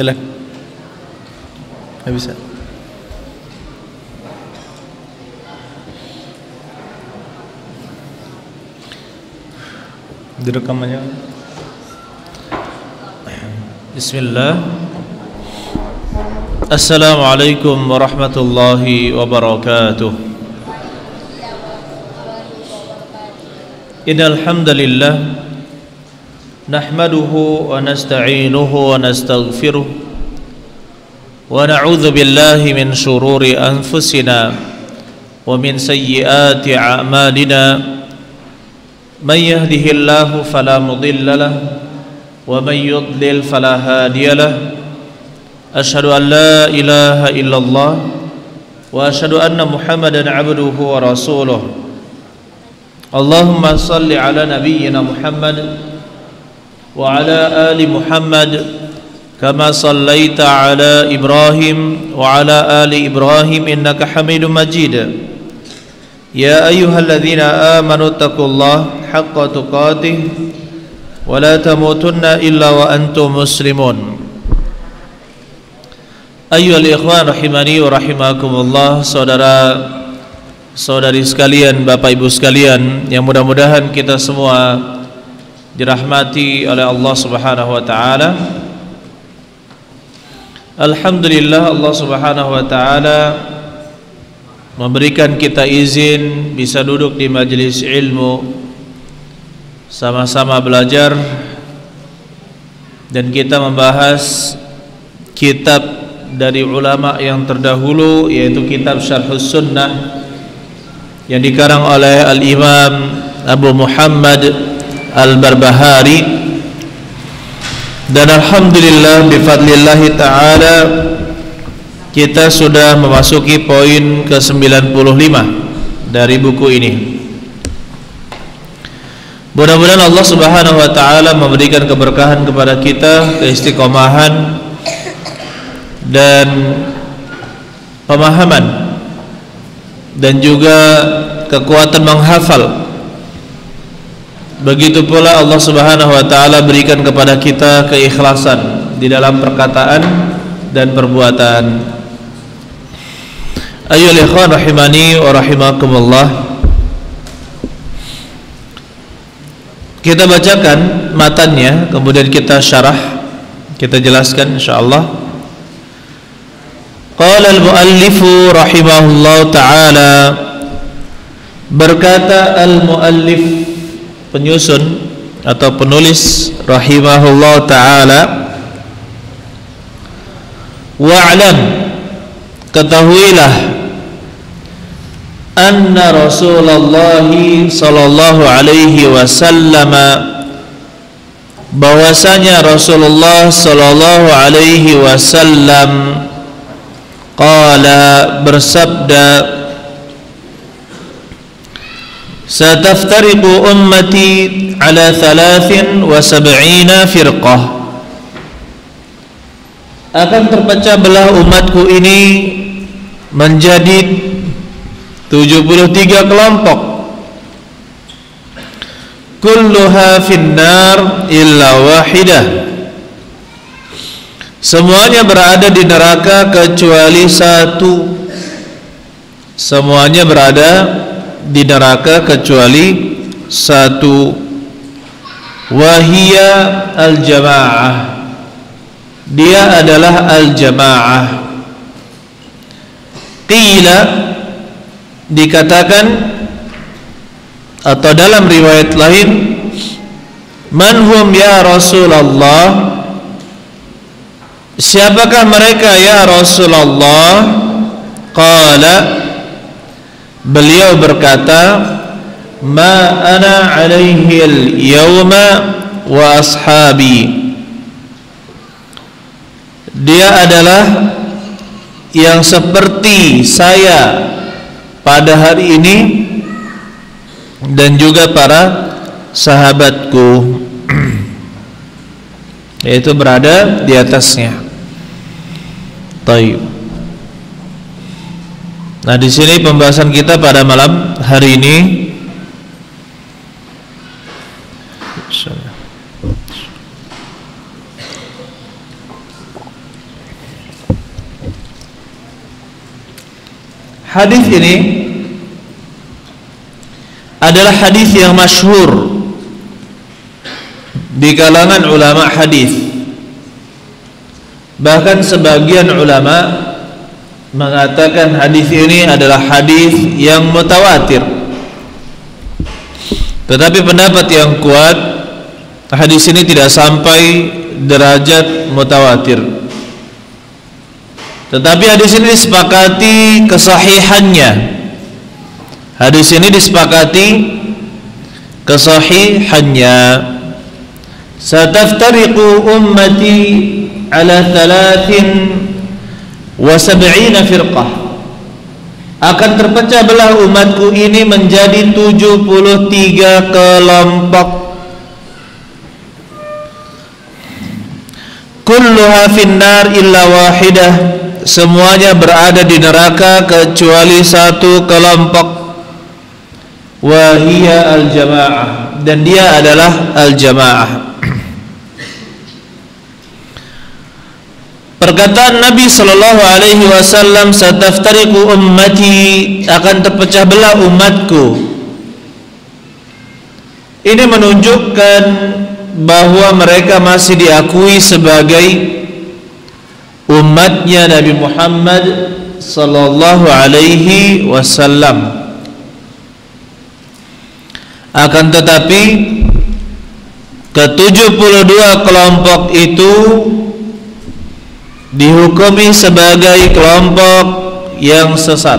Jelek. Nggak bisa. Direkam aja. Bismillah. Assalamualaikum warahmatullahi wabarakatuh. Innal hamdalillah nahmaduhu wa nasta'inuhu wa nastaghfiruh wa na'udzu billahi min shururi anfusina wa min sayyiati a'malina. Man yahdihillahu fala mudilla lahu wa man yudlil fala hadiya lahu. Asyhadu an la ilaha illallah wa asyhadu anna Muhammadan 'abduhu wa rasuluh. Allahumma salli ala nabiyyina Muhammad wa ala ali Muhammad kama sallaita ala Ibrahim wa ala ali Ibrahim innaka Hamidum Majid. Ya ayyuhalladzina amanu taqullaha haqqa tuqatih wa la tamutunna illa wa antum muslimun. Ayyuhal ikhwan rahimani wa rahimakumullah, saudara-saudari sekalian, Bapak Ibu sekalian, yang mudah-mudahan kita semua dirahmati oleh Allah Subhanahu wa taala. Alhamdulillah, Allah Subhanahu wa taala memberikan kita izin bisa duduk di majelis ilmu, sama-sama belajar, dan kita membahas kitab dari ulama yang terdahulu, yaitu kitab Syarhus Sunnah yang dikarang oleh Al-Imam Abu Muhammad Al-Barbahari. Dan alhamdulillah bifadlillahi ta'ala kita sudah memasuki poin ke-95 dari buku ini. Mudah-mudahan Allah Subhanahu wa taala memberikan keberkahan kepada kita, keistiqomahan dan pemahaman, dan juga kekuatan menghafal. Begitu pula Allah Subhanahu wa taala berikan kepada kita keikhlasan di dalam perkataan dan perbuatan. Ayyuhal ikhwan rahimani wa rahimakumullah, kita bacakan matannya, kemudian kita syarah, kita jelaskan insyaallah. Qala al-muallifu rahimahullah ta'ala, berkata al-muallif, penyusun atau penulis, rahimahullah ta'ala, wa'lam, ketahuilah, anna Rasulullah sallallahu alaihi wasallam, bahwasanya Rasulullah sallallahu alaihi wasallam qala, bersabda, sataftariqu ummati ala 73 firqah, akan terpecah belah umatku ini menjadi 73 kelompok. Kulluha finnar illa wahidah, semuanya berada di neraka kecuali satu. Semuanya berada di neraka kecuali satu. Wahia al-jamaah, dia adalah al-jamaah. Qila, dikatakan atau dalam riwayat lain, man hum ya Rasulullah, siapakah mereka ya Rasulullah? Qala, beliau berkata, ma ana alaihi al-yawma wa ashabi, dia adalah yang seperti saya pada hari ini dan juga para sahabatku, yaitu berada di atasnya. Taib. Nah, di sini pembahasan kita pada malam hari ini Hadis ini adalah hadis yang masyhur di kalangan ulama hadis. Bahkan sebagian ulama mengatakan hadis ini adalah hadis yang mutawatir. Tetapi pendapat yang kuat, hadis ini tidak sampai derajat mutawatir. Tetapi hadis ini disepakati kesahihannya. Hadis ini disepakati kesahihannya. Sataftariqu ummati ala 73 firqah. Akan terpecah belah umatku ini menjadi 73 kelompok. Kulluha finnar illa wahidah. Semuanya berada di neraka kecuali satu kelompok. Wa hiya al-jamaah, dan dia adalah al-jamaah. Perkataan Nabi sallallahu alaihi wasallam, sataftariqu ummati, akan terpecah belah umatku, ini menunjukkan bahwa mereka masih diakui sebagai umatnya Nabi Muhammad sallallahu alaihi wasallam. Akan tetapi ke-72 kelompok itu dihukumi sebagai kelompok yang sesat.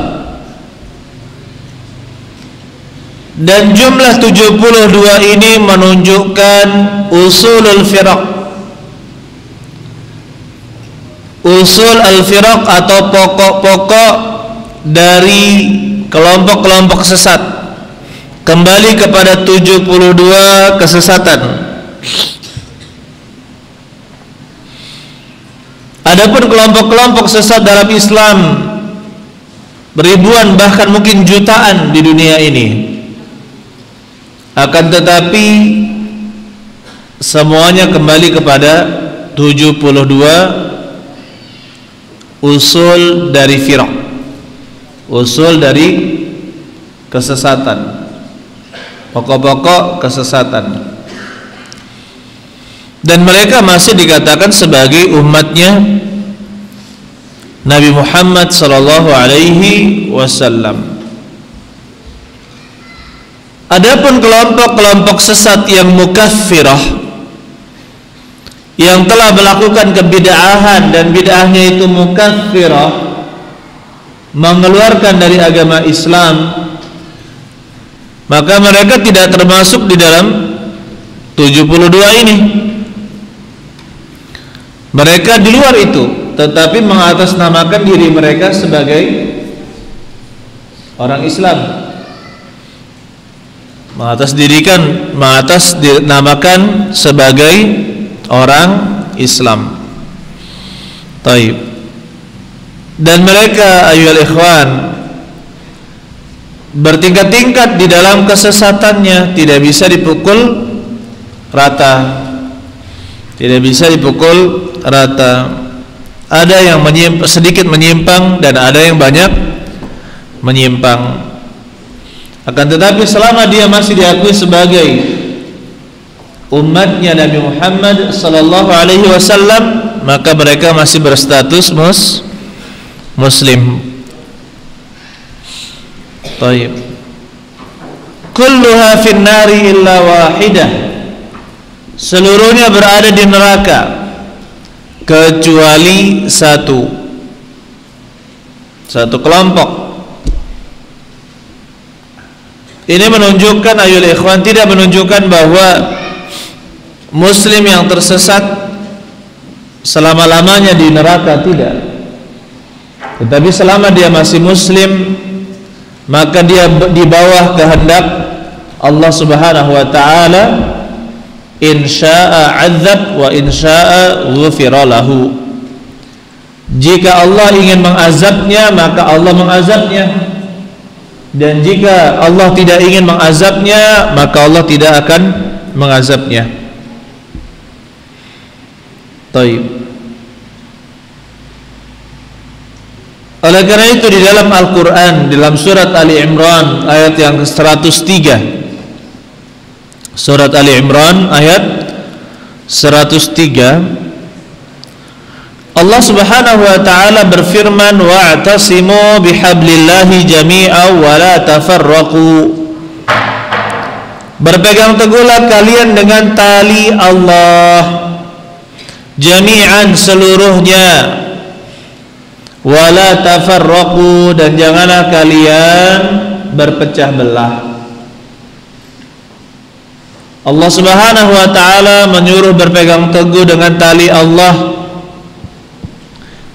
Dan jumlah 72 ini menunjukkan usulul firaq. Usul al-firaq atau pokok-pokok dari kelompok-kelompok sesat, kembali kepada 72 kesesatan. Adapun kelompok-kelompok sesat dalam Islam beribuan bahkan mungkin jutaan di dunia ini. Akan tetapi semuanya kembali kepada 72 usul dari firaq, usul dari kesesatan, pokok-pokok kesesatan. Dan mereka masih dikatakan sebagai umatnya Nabi Muhammad sallallahu alaihi wasallam. Adapun kelompok-kelompok sesat yang mukaffirah, yang telah melakukan kebid'ahan dan bid'ahnya itu mukaffirah, mengeluarkan dari agama Islam, maka mereka tidak termasuk di dalam 72 ini. Mereka di luar itu, tetapi mengatasnamakan diri mereka sebagai orang Islam, mengatasnamakan sebagai orang Islam. Taib. Dan mereka ayyuhal ikhwan bertingkat-tingkat di dalam kesesatannya, tidak bisa dipukul rata. Tidak bisa dipukul rata. Ada yang sedikit menyimpang dan ada yang banyak menyimpang. Akan tetapi selama dia masih diakui sebagai umatnya Nabi Muhammad sallallahu alaihi wasallam, maka mereka masih berstatus muslim. Baik. Kulluha finnari illa wahidah. Seluruhnya berada di neraka kecuali satu kelompok. Ini menunjukkan ayyul ikhwan, tidak menunjukkan bahwa muslim yang tersesat selama-lamanya di neraka, tidak. Tetapi selama dia masih muslim, maka dia di bawah kehendak Allah Subhanahu wa taala. Insya'a 'adzab wa insya'a ghufira lahu. Jika Allah ingin mengazabnya, maka Allah mengazabnya. Dan jika Allah tidak ingin mengazabnya, maka Allah tidak akan mengazabnya. Taib. Oleh karena itu di dalam Al-Quran, dalam surat Ali Imran ayat yang 103, surat Ali Imran ayat 103, Allah Subhanahu wa taala berfirman, wa'tasimu bihablillahi jami'an wa la tafarraqu. Berpegang teguhlah kalian dengan tali Allah jami'an, seluruhnya, wa la tafarraqu, dan janganlah kalian berpecah belah. Allah Subhanahu wa taala menyuruh berpegang teguh dengan tali Allah.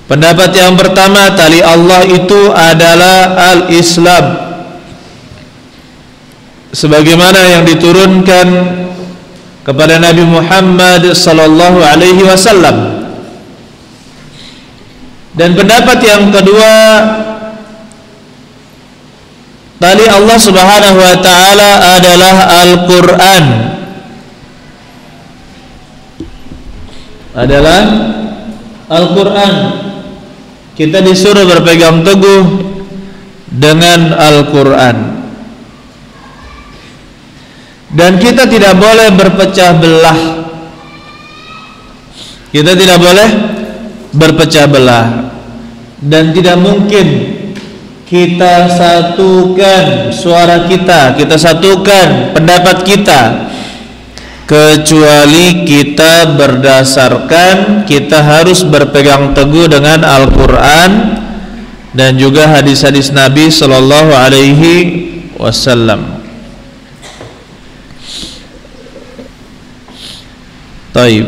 Pendapat yang pertama, tali Allah itu adalah al-Islam, sebagaimana yang diturunkan kepada Nabi Muhammad sallallahu alaihi wasallam. Dan pendapat yang kedua, tali Allah Subhanahu wa taala adalah Al-Qur'an. Adalah Al-Qur'an. Kita disuruh berpegang teguh dengan Al-Qur'an. Dan kita tidak boleh berpecah belah. Kita tidak boleh berpecah belah. Dan tidak mungkin kita satukan suara kita, kita satukan pendapat kita, kecuali kita berdasarkan, kita harus berpegang teguh dengan Al-Quran dan juga hadis-hadis Nabi Sallallahu Alaihi Wasallam. Taib.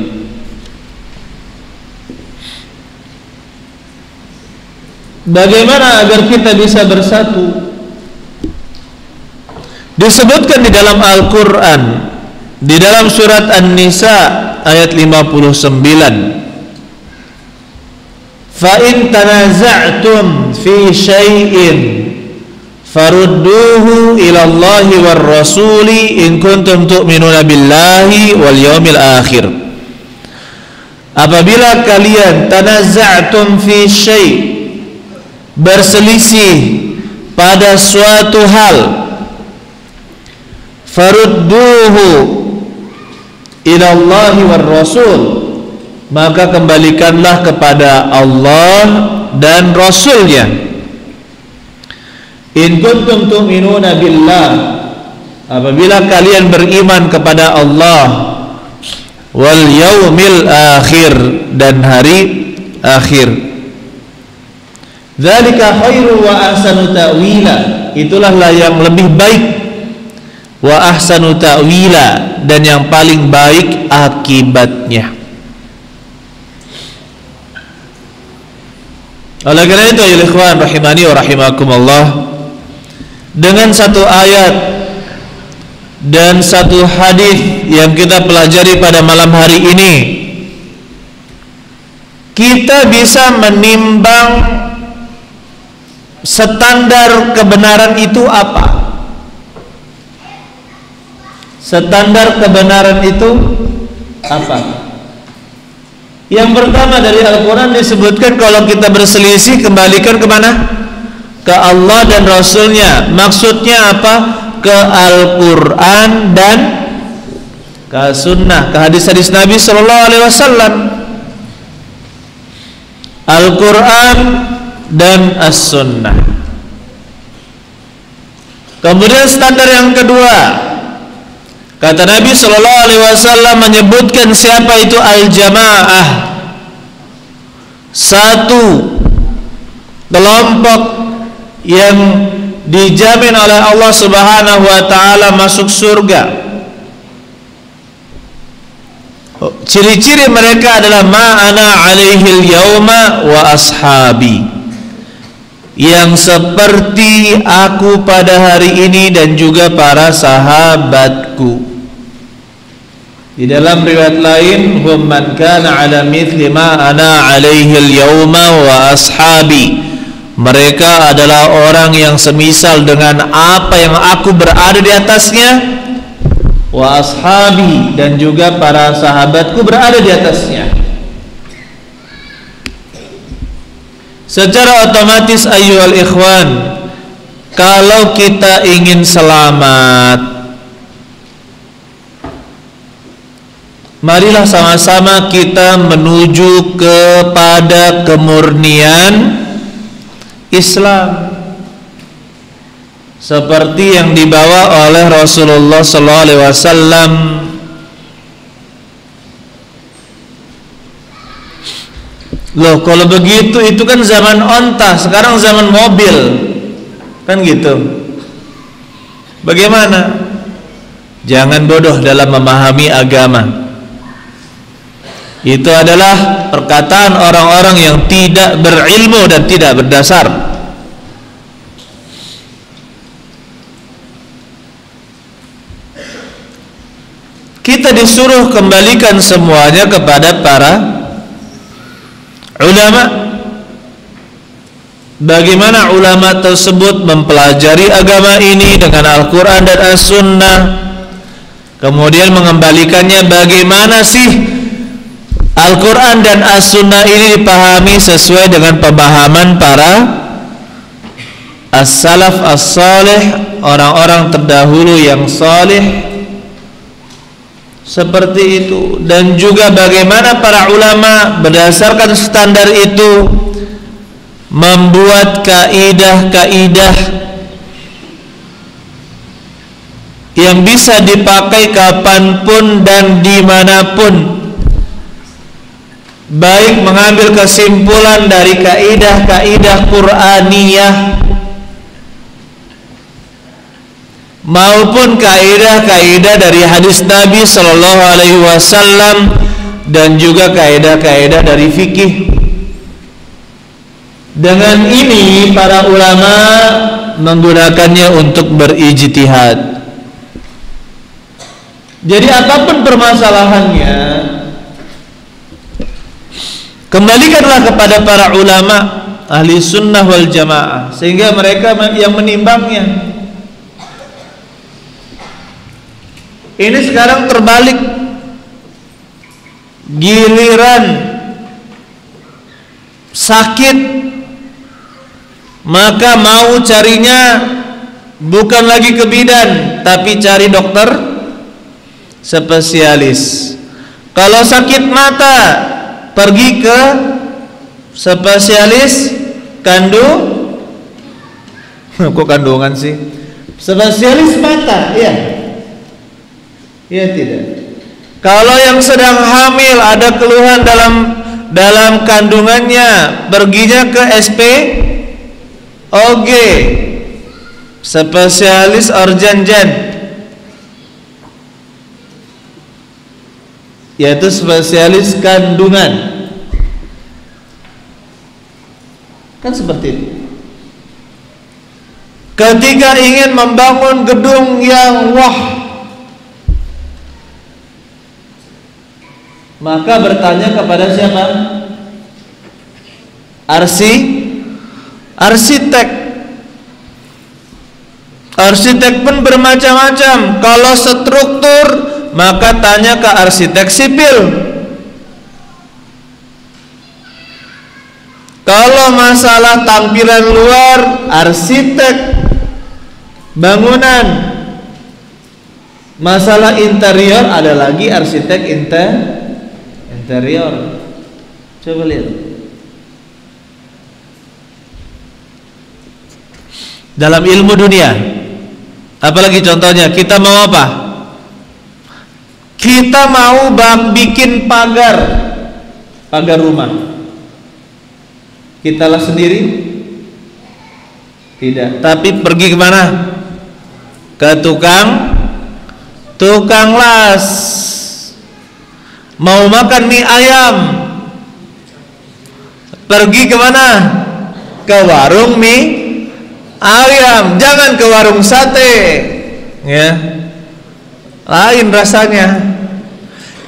Bagaimana agar kita bisa bersatu? Disebutkan di dalam Al-Quran, di dalam surat An-Nisa ayat 59, fa in tanaza'tum fi syai'in farudduhu ila Allahi war rasuli in kuntum tu'minuna billahi wal yawmil akhir. Apabila kalian tanaza'tum fi syai', berselisih pada suatu hal, farudduhu ila Allahi war rasul, maka kembalikanlah kepada Allah dan Rasulnya. In kuntum tu'minuna billah, apabila kalian beriman kepada Allah, wal yaumil akhir, dan hari akhir. Dzalika khairu wa ahsanu ta'wila, itulah yang lebih baik, wa ahsanu ta'wila, dan yang paling baik akibatnya. Oleh karena itu ya ikhwan rahimani wa rahimakumullah, dengan satu ayat dan satu hadis yang kita pelajari pada malam hari ini, kita bisa menimbang standar kebenaran itu apa. Standar kebenaran itu apa? Yang pertama, dari Al-Quran disebutkan kalau kita berselisih, kembalikan kemana? Ke Allah dan Rasulnya. Maksudnya apa? Ke Al-Quran dan ke Sunnah, ke hadis-hadis Nabi Sallallahu Alaihi Wasallam. Al-Quran dan As-Sunnah. Kemudian standar yang kedua, kata Nabi Sallallahu Alaihi Wasallam menyebutkan siapa itu al-jamaah, satu kelompok yang dijamin oleh Allah Subhanahu wa taala masuk surga. Ciri-ciri mereka adalah ma'ana alaihil yauma wa ashabi, yang seperti aku pada hari ini dan juga para sahabatku. Di dalam riwayat lain, hum man kana ala mithli ma ana alaihil yauma wa ashabi, mereka adalah orang yang semisal dengan apa yang aku berada di atasnya, wa ashabi, dan juga para sahabatku berada di atasnya. secara otomatis ayyuhal ikhwan, kalau kita ingin selamat, marilah sama-sama kita menuju kepada kemurnian Islam seperti yang dibawa oleh Rasulullah sallallahu alaihi wasallam. Loh, kalau begitu itu kan zaman onta, sekarang zaman mobil. Kan gitu. Bagaimana? Jangan bodoh dalam memahami agama. Itu adalah perkataan orang-orang yang tidak berilmu dan tidak berdasar. Kita disuruh kembalikan semuanya kepada para ulama. Bagaimana ulama tersebut mempelajari agama ini dengan Al-Quran dan As-Sunnah, kemudian mengembalikannya bagaimana sih Al-Quran dan As-Sunnah ini dipahami sesuai dengan pemahaman para as-salaf as-salih, orang-orang terdahulu yang salih, seperti itu. Dan juga bagaimana para ulama berdasarkan standar itu membuat kaidah-kaidah yang bisa dipakai kapanpun dan dimanapun, baik mengambil kesimpulan dari kaidah-kaidah Qur'aniyah maupun kaidah-kaidah dari hadis Nabi Sallallahu Alaihi Wasallam dan juga kaidah-kaidah dari fikih. Dengan ini para ulama menggunakannya untuk berijtihad. Jadi apapun permasalahannya, kembalikanlah kepada para ulama ahli sunnah wal jamaah, sehingga mereka yang menimbangnya. Ini sekarang terbalik, giliran sakit maka mau carinya bukan lagi ke bidan, tapi cari dokter spesialis. Kalau sakit mata pergi ke spesialis kok kandungan sih? Spesialis mata, iya. Iya tidak. Kalau yang sedang hamil ada keluhan dalam kandungannya, perginya ke SPOG, spesialis organ-jan, yaitu spesialis kandungan. Kan seperti itu. Ketika ingin membangun gedung yang wah, maka bertanya kepada siapa? Arsitek. Arsitek pun bermacam-macam. Kalau struktur, maka tanya ke arsitek sipil. Kalau masalah tampilan luar, arsitek bangunan. Masalah interior, ada lagi arsitek interior. Coba lihat. Dalam ilmu dunia, apalagi contohnya, kita mau apa? Kita mau bikin pagar rumah. Kita lah sendiri? Tidak. Tapi pergi kemana? Ke tukang las. Mau makan mie ayam, pergi kemana? Ke warung mie ayam, jangan ke warung sate, ya. Lain rasanya.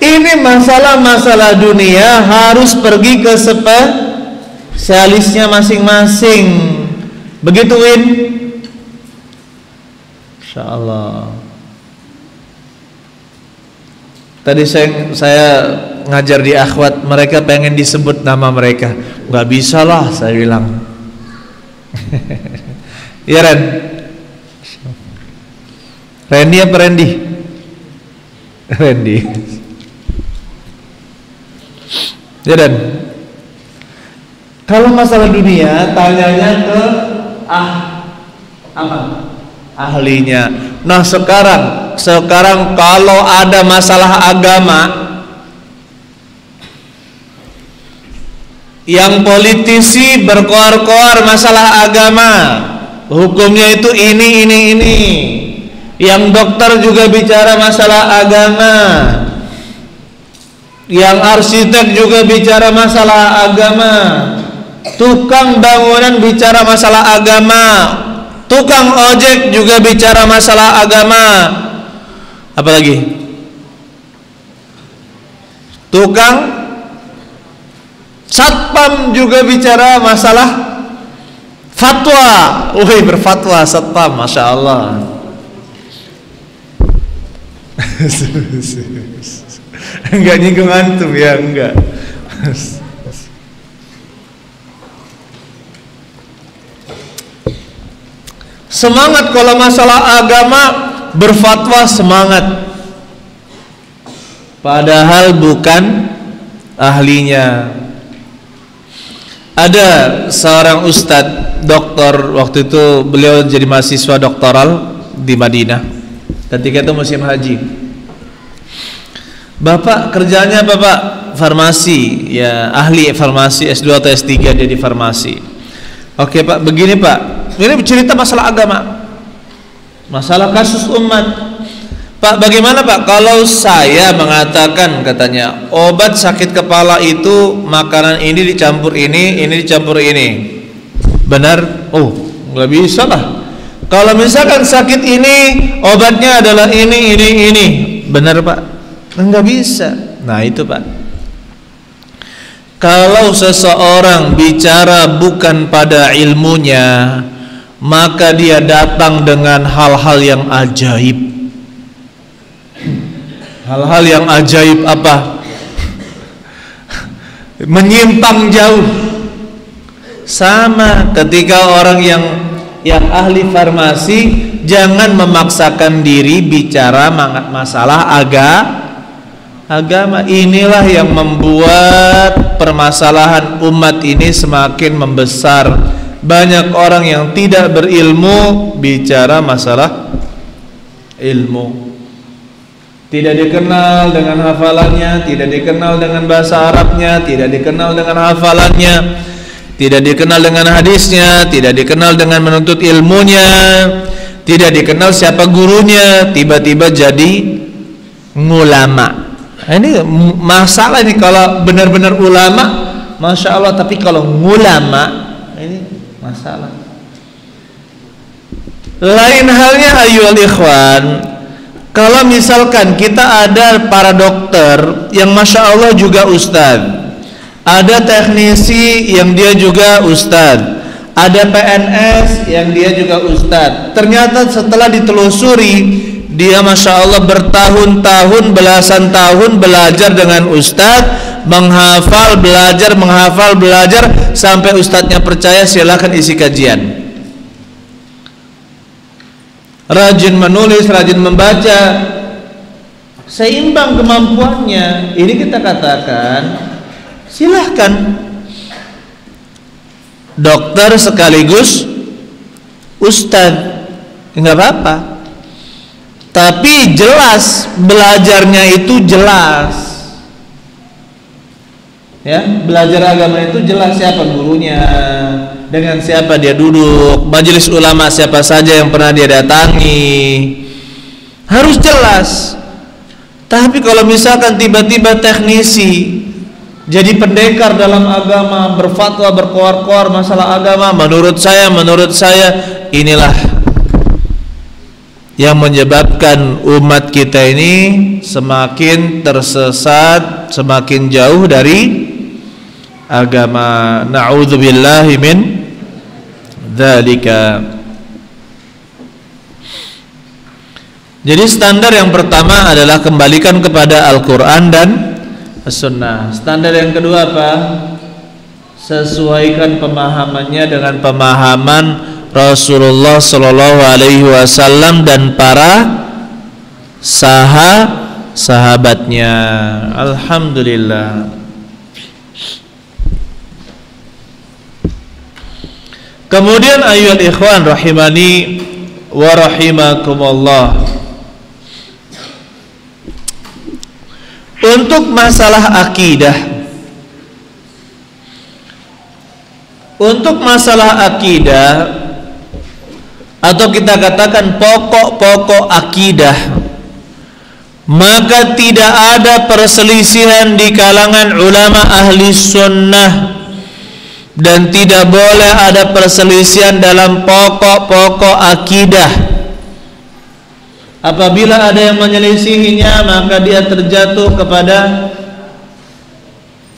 Ini masalah-masalah dunia harus pergi ke spesialisnya masing-masing. Begitu, Win? Insyaallah. Tadi saya ngajar di akhwat, mereka pengen disebut nama mereka. Nggak bisa lah, saya bilang. Iya Ren? Randy apa Randy? Randy. Ya Dan, kalau masalah dunia tanyanya ke ahlinya. Nah sekarang kalau ada masalah agama yang politisi berkoar-koar masalah agama, hukumnya itu ini. Yang dokter juga bicara masalah agama, yang arsitek juga bicara masalah agama, tukang bangunan bicara masalah agama, tukang ojek juga bicara masalah agama. Apalagi? Tukang satpam juga bicara masalah fatwa. Wih, berfatwa satpam, masya Allah. Enggak nyinggung antum ya, enggak. Semangat kalau masalah agama, berfatwa semangat. Padahal bukan ahlinya. Ada seorang ustadz doktor, waktu itu beliau jadi mahasiswa doktoral di Madinah. Ketika itu musim haji. Bapak kerjanya Bapak farmasi, ya ahli farmasi S2 atau S3 dia di farmasi. Oke Pak, begini Pak, ini cerita masalah agama, masalah kasus umat. Pak, bagaimana Pak kalau saya mengatakan, katanya, obat sakit kepala itu makanan ini dicampur ini dicampur ini, benar? Oh, nggak bisa lah. Kalau misalkan sakit ini obatnya adalah ini, benar Pak? Nggak bisa. Nah itu Pak, kalau seseorang bicara bukan pada ilmunya, maka dia datang dengan hal-hal yang ajaib. Hal-hal yang ajaib apa? Menyimpang jauh. Sama ketika orang yang ahli farmasi, jangan memaksakan diri bicara masalah agama. Inilah yang membuat permasalahan umat ini semakin membesar. Banyak orang yang tidak berilmu bicara masalah ilmu, tidak dikenal dengan hafalannya, tidak dikenal dengan bahasa Arabnya, tidak dikenal dengan hafalannya, tidak dikenal dengan hadisnya, tidak dikenal dengan menuntut ilmunya, tidak dikenal siapa gurunya, tiba-tiba jadi ulama. Ini masalah ini. Kalau benar-benar ulama, masya Allah, tapi kalau ulama ini masalah. Lain halnya ayyuhal ikhwan, kalau misalkan kita ada para dokter yang masya Allah juga ustadz, ada teknisi yang dia juga ustadz, ada PNS yang dia juga ustadz. Ternyata setelah ditelusuri, dia masya Allah bertahun-tahun, belasan tahun belajar dengan ustadz, menghafal, belajar, sampai ustadznya percaya, silakan isi kajian. Rajin menulis, rajin membaca, seimbang kemampuannya. Ini kita katakan silahkan dokter sekaligus ustadz, nggak apa-apa. Tapi jelas belajarnya itu jelas, ya, belajar agama itu jelas siapa gurunya, dengan siapa dia duduk, majelis ulama siapa saja yang pernah dia datangi, harus jelas. Tapi kalau misalkan tiba-tiba teknisi jadi pendekar dalam agama, berfatwa, berkoar-koar masalah agama, menurut saya inilah yang menyebabkan umat kita ini semakin tersesat, semakin jauh dari agama. Na'udzubillahi min dzalika. Jadi standar yang pertama adalah kembalikan kepada Al-Quran dan As-Sunnah. Standar yang kedua apa? sesuaikan pemahamannya dengan pemahaman Rasulullah Shallallahu Alaihi Wasallam dan para sahabatnya. Alhamdulillah. Kemudian ayyuhal ikhwan rahimani wa rahimakumullah, untuk masalah akidah, atau kita katakan pokok-pokok akidah, maka tidak ada perselisihan di kalangan ulama ahli sunnah, dan tidak boleh ada perselisihan dalam pokok-pokok akidah. Apabila ada yang menyelisihinya, maka dia terjatuh kepada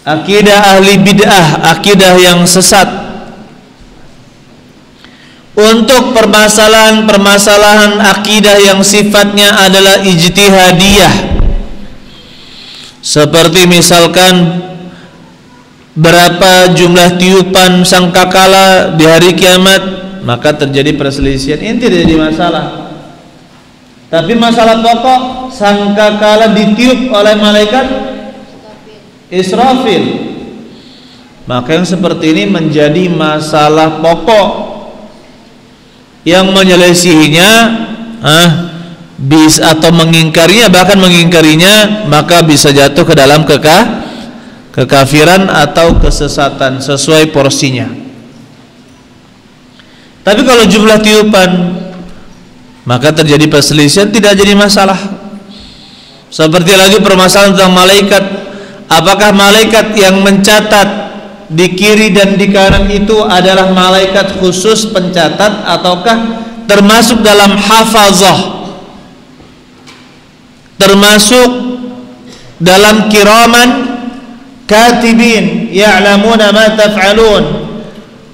akidah ahli bid'ah, akidah yang sesat. Untuk permasalahan akidah yang sifatnya adalah ijtihadiyah, seperti misalkan berapa jumlah tiupan sangkakala di hari kiamat, maka terjadi perselisihan. Ini tidak jadi masalah. Tapi masalah pokok, sangkakala ditiup oleh malaikat Israfil, maka yang seperti ini menjadi masalah pokok. Yang menyelisihinya atau mengingkarinya, bahkan mengingkarinya, maka bisa jatuh ke dalam kekafiran atau kesesatan sesuai porsinya. Tapi kalau jumlah tiupan, maka terjadi perselisihan, tidak jadi masalah. Seperti lagi permasalahan tentang malaikat, apakah malaikat yang mencatat di kiri dan di kanan itu adalah malaikat khusus pencatat, ataukah termasuk dalam hafazah, termasuk dalam kiraman katibin ya'lamuna ma taf'alun,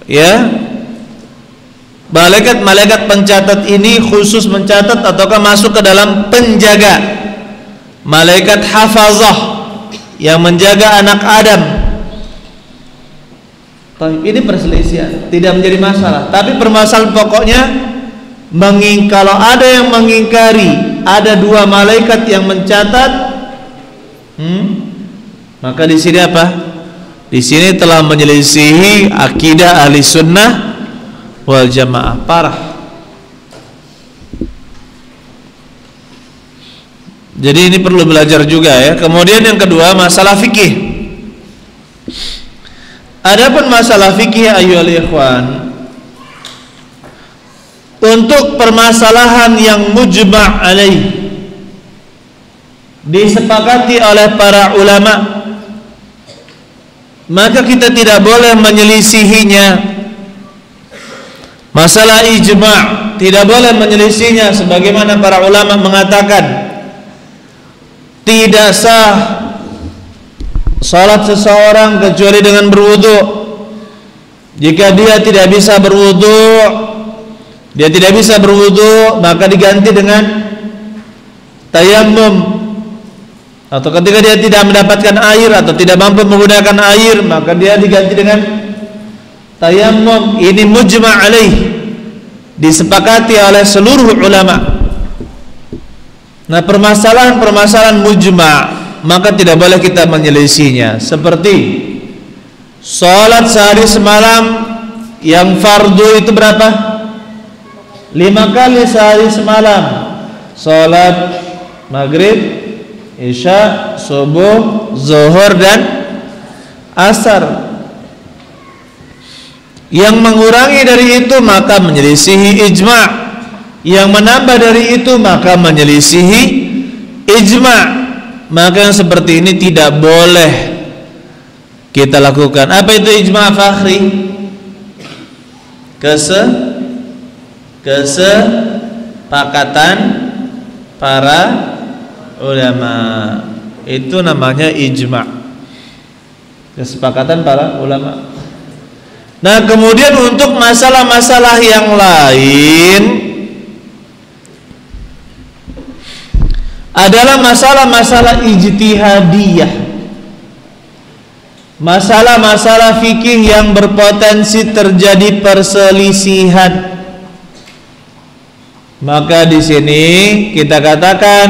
ya, malaikat pencatat ini khusus mencatat, ataukah masuk ke dalam penjaga, malaikat hafazah yang menjaga anak Adam. Ini perselisihan, tidak menjadi masalah. Tapi permasalahan pokoknya, kalau ada yang mengingkari ada dua malaikat yang mencatat, maka di sini apa? Di sini telah menyelisihi akidah ahli sunnah wal jamaah, parah. Jadi ini perlu belajar juga, ya. Kemudian yang kedua, masalah fikih. Adapun masalah fikih, ayyuhal ikhwan, untuk permasalahan yang mujma' alaih, disepakati oleh para ulama, maka kita tidak boleh menyelisihinya. Masalah ijma' tidak boleh menyelisihinya, sebagaimana para ulama mengatakan tidak sah salat seseorang kecuali dengan berwudu. Jika dia tidak bisa berwudu, maka diganti dengan tayammum. Atau ketika dia tidak mendapatkan air atau tidak mampu menggunakan air, maka dia diganti dengan tayammum. Ini mujma' alaih, disepakati oleh seluruh ulama. Nah, permasalahan mujma', maka tidak boleh kita menyelisihinya. Seperti salat sehari semalam yang fardu itu berapa? 5 kali sehari semalam. Salat maghrib, isya, subuh, zuhur dan asar. Yang mengurangi dari itu maka menyelisihi ijma'. Yang menambah dari itu maka menyelisihi ijma'. Maka yang seperti ini tidak boleh kita lakukan. Apa itu ijma' fakhri? Kesepakatan para ulama. Itu namanya ijma'. Kesepakatan para ulama. Nah, kemudian untuk masalah-masalah yang lain adalah masalah-masalah ijtihadiyah. masalah-masalah fikih yang berpotensi terjadi perselisihan. Maka di sini kita katakan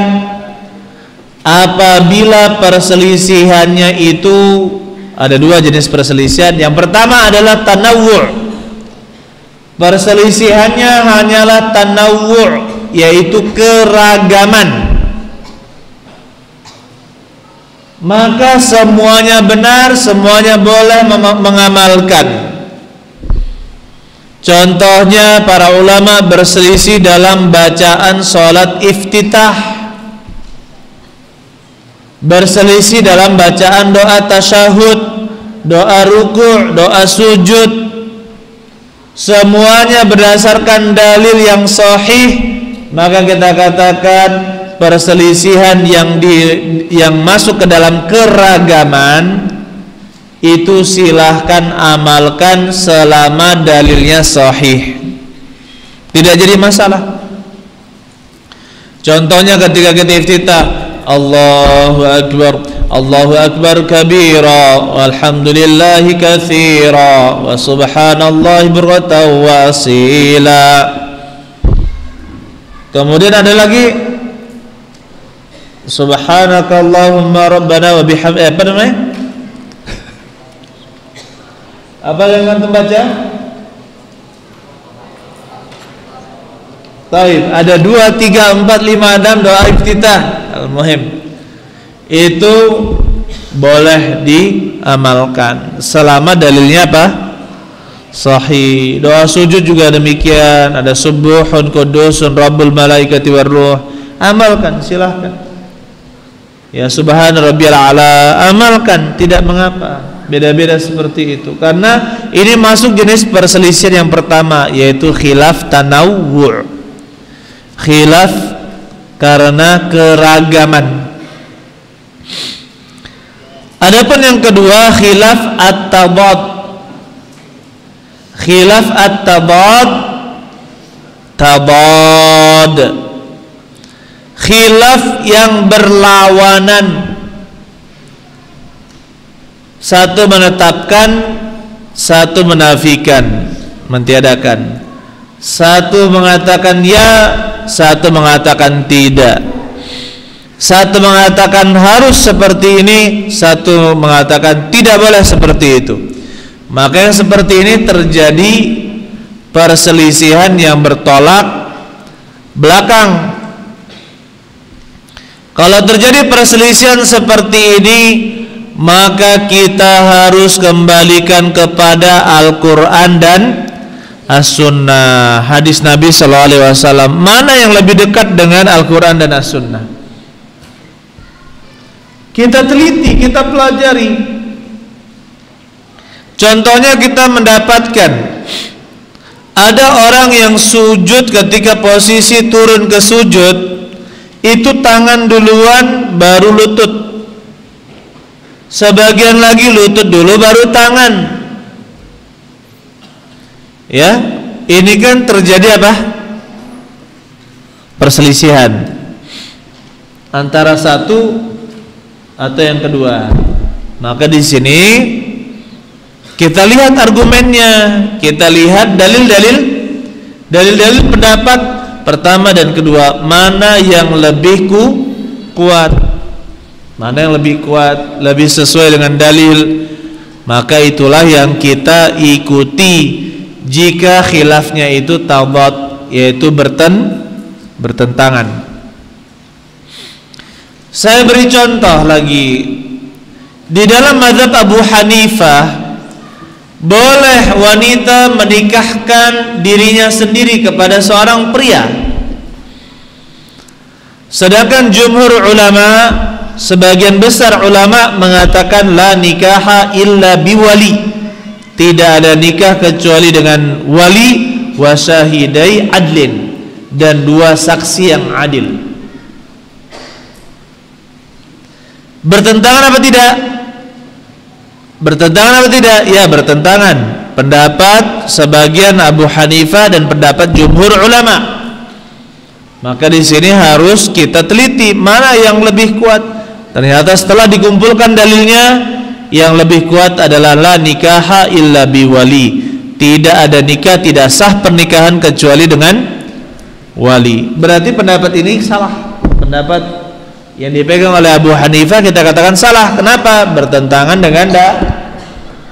apabila perselisihannya itu ada dua jenis perselisihan. Yang pertama adalah tanawwu'. Perselisihannya hanyalah tanawwu', yaitu keragaman. Maka semuanya benar, semuanya boleh mengamalkan. Contohnya para ulama berselisih dalam bacaan sholat iftitah, berselisih dalam bacaan doa tasyahud, doa ruku', doa sujud. Semuanya berdasarkan dalil yang sahih. Maka kita katakan perselisihan yang masuk ke dalam keragaman itu silahkan amalkan selama dalilnya sahih, tidak jadi masalah. Contohnya ketika kita iftitah, Allahu Akbar kabira walhamdulillahi katsira wa subhanallahi bukratan wa asila. Kemudian ada lagi subhanakallahumma rabbana wa bihamdika, apa namanya? Apa yang antum baca? Taib, ada 2, 3, 4, 5, 6 doa iftitah. Al-muhim itu boleh diamalkan selama dalilnya apa? Sahih. Doa sujud juga demikian. Ada subuhun qudusun rabbul malaikati warruh. Amalkan, silahkan. Ya subhana rabbiyal a'la, amalkan, tidak mengapa. Beda-beda seperti itu. Karena ini masuk jenis perselisihan yang pertama, yaitu khilaf tanawwu'. Khilaf karena keragaman. Adapun yang kedua, khilaf at-tabad. Khilaf at-tabad, tabad, khilaf yang berlawanan. Satu menetapkan, satu menafikan, mentiadakan. Satu mengatakan ya, satu mengatakan tidak. Satu mengatakan harus seperti ini, satu mengatakan tidak boleh seperti itu. Maka yang seperti ini terjadi perselisihan yang bertolak belakang. Kalau terjadi perselisihan seperti ini, maka kita harus kembalikan kepada Al-Quran dan As-Sunnah, hadis Nabi SAW. Mana yang lebih dekat dengan Al-Quran dan As-Sunnah? Kita teliti, kita pelajari. Contohnya kita mendapatkan ada orang yang sujud, ketika posisi turun ke sujud itu tangan duluan baru lutut. Sebagian lagi lutut dulu baru tangan. Ya, ini kan terjadi apa? Perselisihan antara satu atau yang kedua. Maka di sini kita lihat argumennya, kita lihat dalil-dalil pendapat pertama dan kedua, mana yang lebih kuat, mana yang lebih kuat, lebih sesuai dengan dalil, maka itulah yang kita ikuti. Jika khilafnya itu tabad, yaitu bertentangan. Saya beri contoh lagi. Di dalam mazhab Abu Hanifah, boleh wanita menikahkan dirinya sendiri kepada seorang pria. Sedangkan jumhur ulama, sebagian besar ulama mengatakan la nikaha illa biwali. Tidak ada nikah kecuali dengan wali wa syahidai adlin, dan dua saksi yang adil. Bertentangan apa tidak? Bertentangan apa tidak? Ya, bertentangan. Pendapat sebagian Abu Hanifah dan pendapat jumhur ulama. Maka di sini harus kita teliti mana yang lebih kuat. Ternyata setelah dikumpulkan dalilnya, yang lebih kuat adalah la nikaha illa biwali. Tidak ada nikah, tidak sah pernikahan kecuali dengan wali. Berarti pendapat ini salah. Pendapat yang dipegang oleh Abu Hanifah kita katakan salah. Kenapa? Bertentangan dengan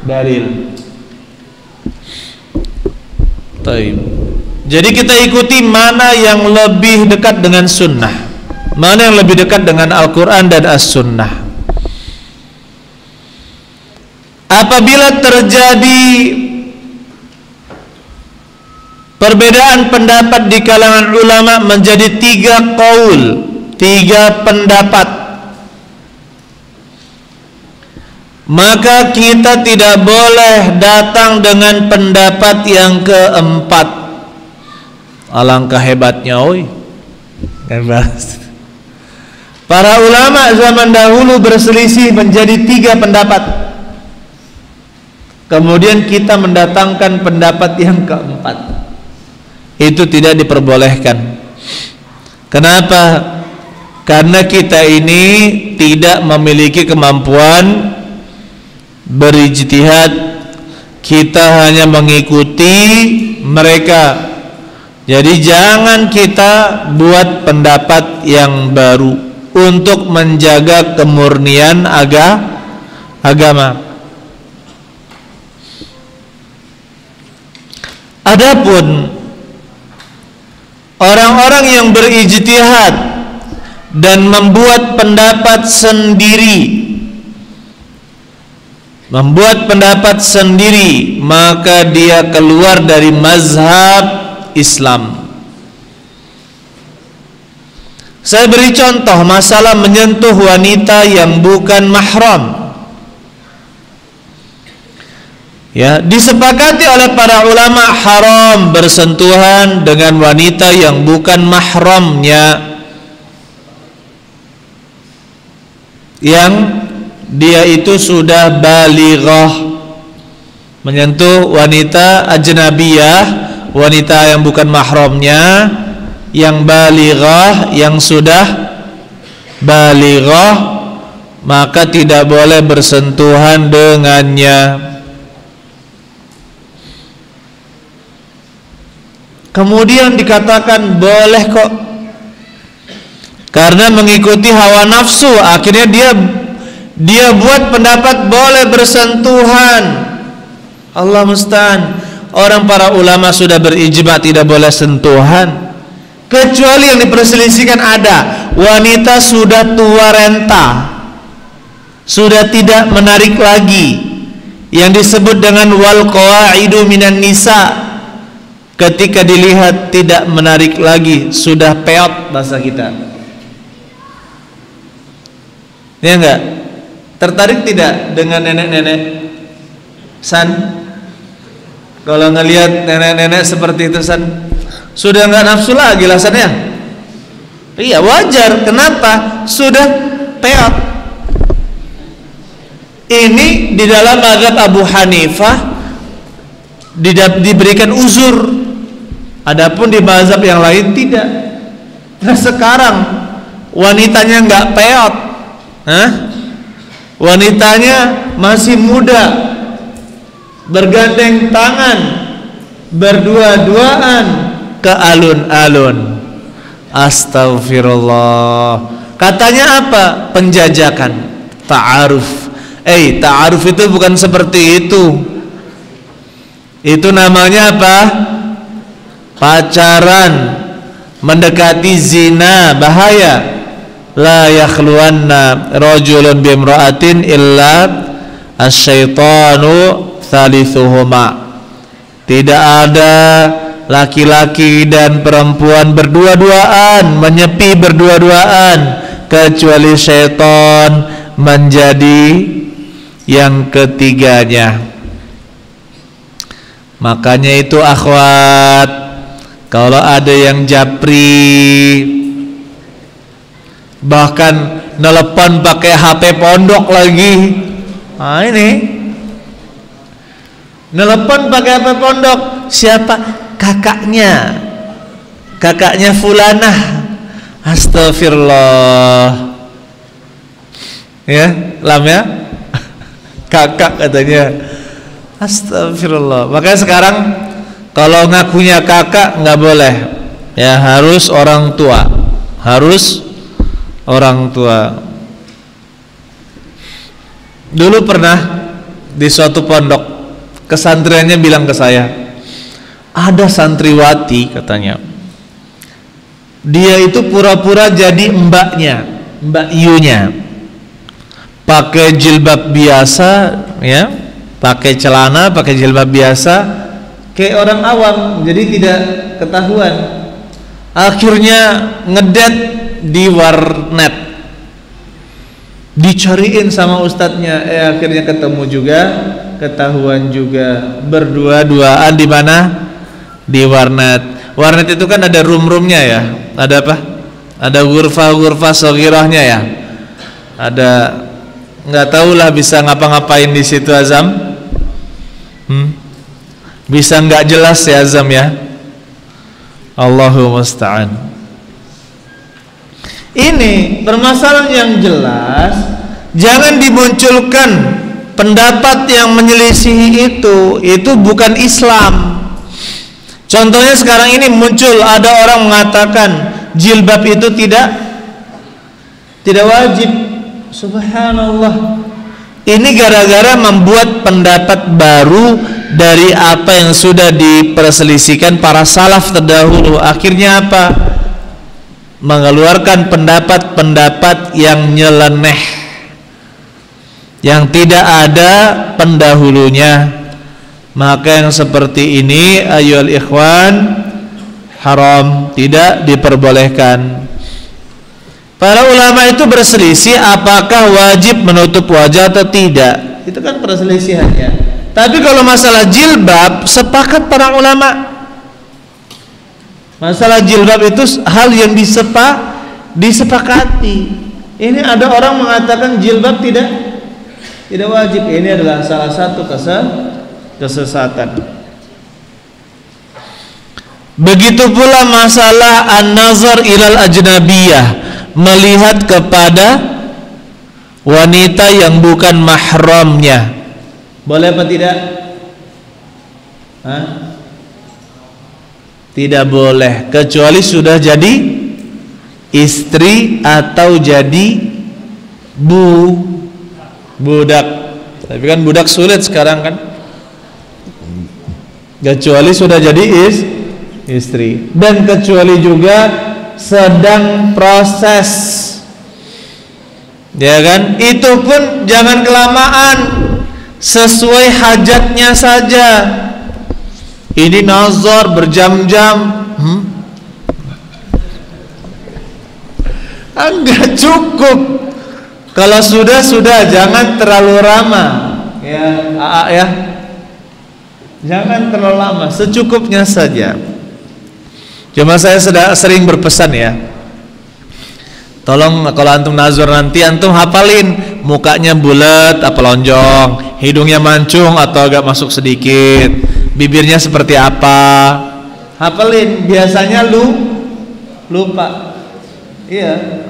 dalil. Taib. Jadi kita ikuti mana yang lebih dekat dengan sunnah, mana yang lebih dekat dengan Al-Quran dan As-Sunnah. Apabila terjadi perbedaan pendapat di kalangan ulama menjadi 3 qaul, 3 pendapat, maka kita tidak boleh datang dengan pendapat yang keempat. Alangkah hebatnya, oi. Para ulama zaman dahulu berselisih menjadi 3 pendapat. Kemudian kita mendatangkan pendapat yang keempat. Itu tidak diperbolehkan. Kenapa? Karena kita ini tidak memiliki kemampuan berijtihad. Kita hanya mengikuti mereka. Jadi jangan kita buat pendapat yang baru untuk menjaga kemurnian agama. Adapun orang-orang yang berijtihad dan membuat pendapat sendiri, maka dia keluar dari mazhab Islam. Saya beri contoh masalah menyentuh wanita yang bukan mahram. Ya, disepakati oleh para ulama haram bersentuhan dengan wanita yang bukan mahramnya, yang dia itu sudah balighah. Menyentuh wanita ajnabiyah, wanita yang bukan mahramnya, yang balighah, yang sudah balighah, maka tidak boleh bersentuhan dengannya. Kemudian dikatakan boleh kok, karena mengikuti hawa nafsu. Akhirnya dia buat pendapat boleh bersentuhan. Allah musta'an. Orang para ulama sudah berijma tidak boleh sentuhan, kecuali yang diperselisihkan ada wanita sudah tua renta, sudah tidak menarik lagi, yang disebut dengan wal qawaidu minan nisa. Ketika dilihat tidak menarik lagi, sudah peot bahasa kita. Ya enggak? Tertarik tidak dengan nenek-nenek? San, kalau ngelihat nenek-nenek seperti itu, San, sudah enggak nafsu lagi lah, San, ya? Iya, wajar. Kenapa? Sudah peot. Ini di dalam mazhab Abu Hanifah diberikan uzur. Adapun di mazhab yang lain tidak. Nah sekarang wanitanya nggak peot, wanitanya masih muda, bergandeng tangan, berdua-duaan ke alun-alun. Astagfirullah. Katanya apa? Penjajakan, ta'aruf. Ta'aruf itu bukan seperti itu. Itu namanya apa? Pacaran, mendekati zina, bahaya. La yakhluwanna rajulun bimra'atin illa asyaitanu thalithuhuma. Tidak ada laki-laki dan perempuan berdua-duaan, menyepi berdua-duaan, kecuali syaitan menjadi yang ketiganya. Makanya itu akhwat, kalau ada yang japri, bahkan nelepon pakai HP pondok lagi, ini nelepon pakai HP pondok, siapa? Kakaknya fulanah. Astagfirullah. Ya, lam ya. kakak katanya. Astagfirullah. Makanya sekarang kalau ngakunya kakak nggak boleh, ya harus orang tua, harus orang tua. Dulu pernah di suatu pondok, kesantriannya bilang ke saya, ada santriwati katanya, dia itu pura-pura jadi mbaknya, mbak Yunya, pakai jilbab biasa, ya, pakai celana, pakai jilbab biasa, kayak orang awam, jadi tidak ketahuan. Akhirnya ngedet di warnet, dicariin sama ustadznya, akhirnya ketemu juga, ketahuan juga, berdua-duaan di mana? Di warnet. Warnet itu kan ada room-roomnya ya, ada apa? Ada ghurfa-ghurfa saghirahnya ya, ada, nggak tahulah bisa ngapa-ngapain di situ Azam. Bisa nggak jelas ya Azam ya. Allahu musta'an. Ini permasalahan yang jelas. Jangan dimunculkan pendapat yang menyelisihi itu bukan Islam. Contohnya sekarang ini muncul ada orang mengatakan jilbab itu tidak wajib. Subhanallah. Ini gara-gara membuat pendapat baru dari apa yang sudah diperselisihkan para salaf terdahulu. Akhirnya apa? Mengeluarkan pendapat-pendapat yang nyeleneh, yang tidak ada pendahulunya. Maka yang seperti ini ayyuhal ikhwan haram, tidak diperbolehkan. Para ulama itu berselisih apakah wajib menutup wajah atau tidak. Itu kan perselisihannya. Tapi kalau masalah jilbab, sepakat para ulama. Masalah jilbab itu hal yang disepakati. Ini ada orang mengatakan jilbab tidak wajib. Ini adalah salah satu kesesatan. Begitu pula masalah an-nazar ilal ajnabiyah, melihat kepada wanita yang bukan mahramnya, boleh apa tidak? Tidak boleh, kecuali sudah jadi istri atau jadi budak. Tapi kan budak sulit sekarang kan, kecuali sudah jadi istri, dan kecuali juga sedang proses, ya kan? Itu pun jangan kelamaan, sesuai hajatnya saja. Ini nazar berjam-jam, enggak cukup. Kalau sudah jangan terlalu lama, ya, jangan terlalu lama, secukupnya saja. Cuma saya sering berpesan ya, tolong kalau antum nazar nanti antum hafalin mukanya bulat apa lonjong, hidungnya mancung atau agak masuk sedikit, bibirnya seperti apa, hafalin. Biasanya lupa. Iya,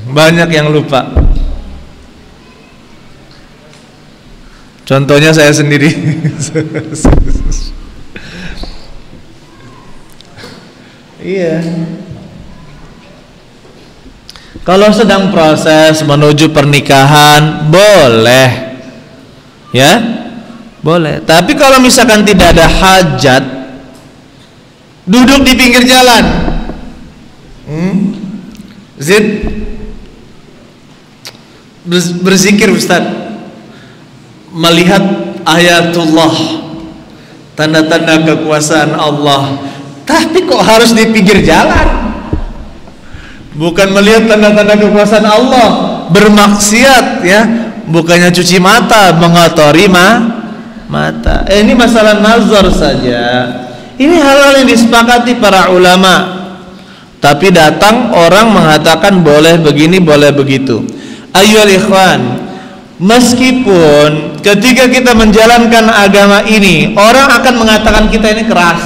banyak yang lupa. Contohnya saya sendiri. Iya. Kalau sedang proses menuju pernikahan boleh, ya, boleh. Tapi kalau misalkan tidak ada hajat, duduk di pinggir jalan, Zid, berzikir Ustaz, melihat ayatullah, tanda-tanda kekuasaan Allah. Tapi kok harus di pinggir jalan? Bukan melihat tanda-tanda kekuasaan Allah, bermaksiat ya, bukannya cuci mata, mengotori mata. Ini masalah nazar saja. Ini hal-hal yang disepakati para ulama. Tapi datang orang mengatakan boleh begini, boleh begitu. Ayyuhal ikhwan, meskipun ketika kita menjalankan agama ini, orang akan mengatakan kita ini keras,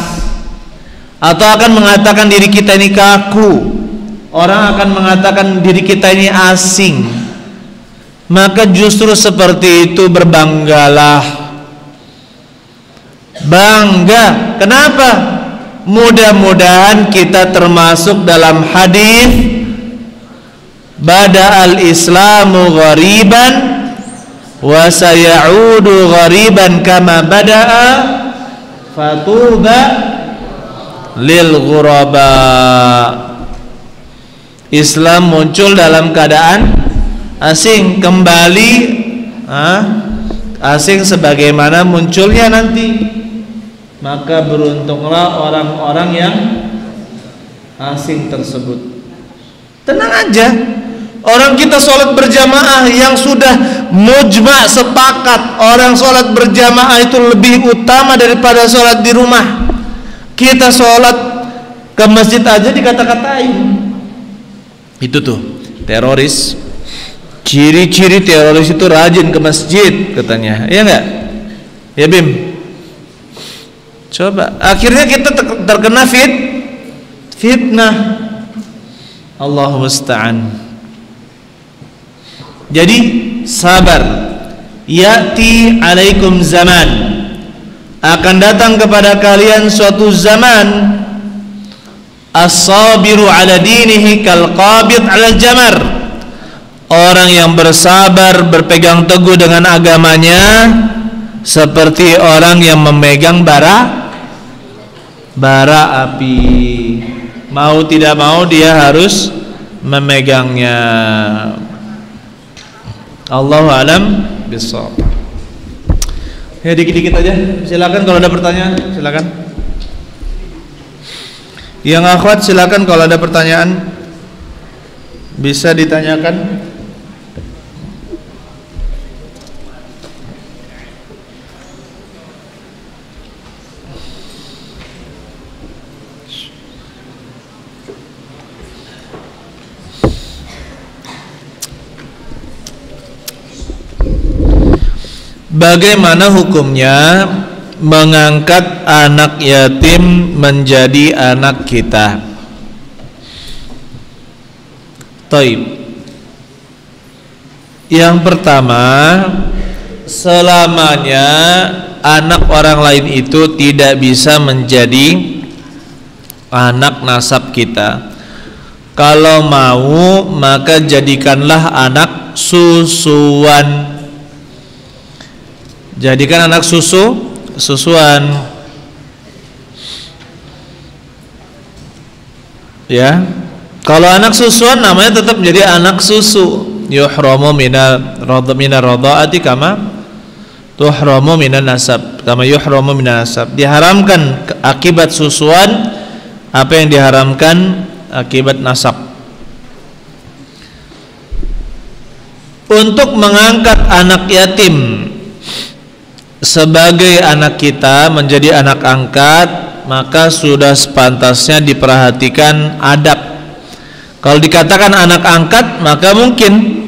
atau akan mengatakan diri kita ini kaku, orang akan mengatakan diri kita ini asing. maka justru seperti itu berbanggalah. Bangga. Kenapa? Mudah-mudahan kita termasuk dalam hadis Bada'al Islamu ghariban wa sayaudu ghariban kama bada'a fatuba lil ghuraba. Islam muncul dalam keadaan asing, kembali asing sebagaimana munculnya nanti. Maka beruntunglah orang-orang yang asing tersebut. Tenang aja, orang kita sholat berjamaah yang sudah mujma' sepakat orang sholat berjamaah itu lebih utama daripada sholat di rumah. Kita sholat ke masjid aja dikata-katain. Itu tuh teroris. Ciri-ciri teroris itu rajin ke masjid katanya. Iya enggak? Ya Bim. Coba, akhirnya kita terkena fitnah. Allahu musta'an. Jadi sabar. Ya'ti alaikum zaman, akan datang kepada kalian suatu zaman. As-sabiru ala dinihi kal qabid ala jamar. Orang yang bersabar, berpegang teguh dengan agamanya seperti orang yang memegang bara api. Mau tidak mau dia harus memegangnya. Allahu a'lam bishawab. Ya dikit-dikit aja. Silakan kalau ada pertanyaan, silakan. Yang akhwat silakan kalau ada pertanyaan bisa ditanyakan. Bagaimana hukumnya mengangkat anak yatim menjadi anak kita? Taib. Yang pertama, selamanya anak orang lain itu tidak bisa menjadi anak nasab kita. Kalau mau, maka jadikanlah anak susuan. Jadikan anak susuan. Ya. Kalau anak susuan namanya tetap menjadi anak susu. Yuhramu minar radhaati kama tuhramu minan nasab. Kama yuhramu minan nasab. Diharamkan akibat susuan apa yang diharamkan akibat nasab. Untuk mengangkat anak yatim sebagai anak kita menjadi anak angkat, maka sudah sepantasnya diperhatikan adab. Kalau dikatakan anak angkat, maka mungkin